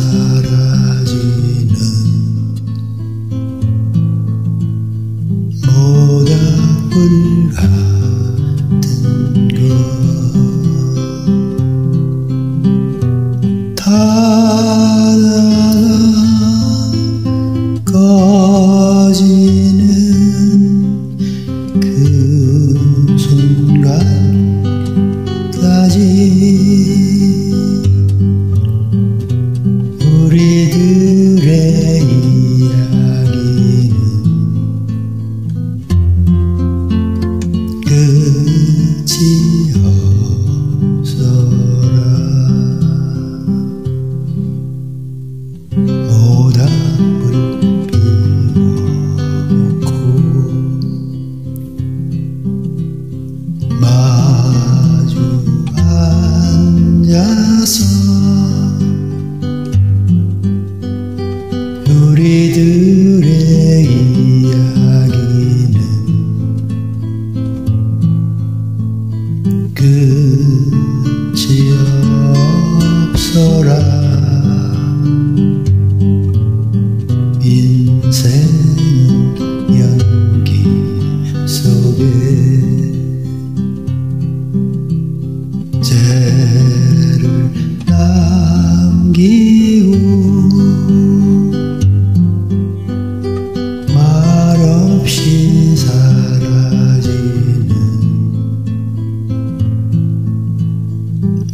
사라지는 모닥불 같은 것 타다가 꺼지는 그 순간까지 우리들의 이야기는 끝이 없어라. 모닥불 피워놓고 마주 앉아서 우리들의 이야기는 끝이 없어라. 인생은 연기 속에 죄를 남기고 말없이 사라지는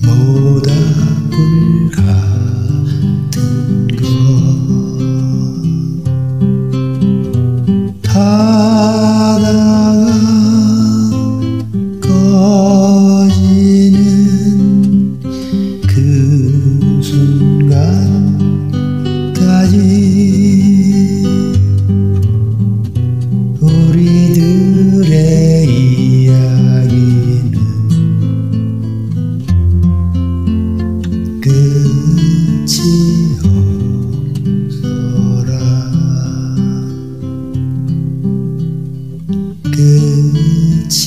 모닥불 같은 것 타다가 꺼지는 그 순간까지 우리들의 이야기는 끝이 없어라. 끝이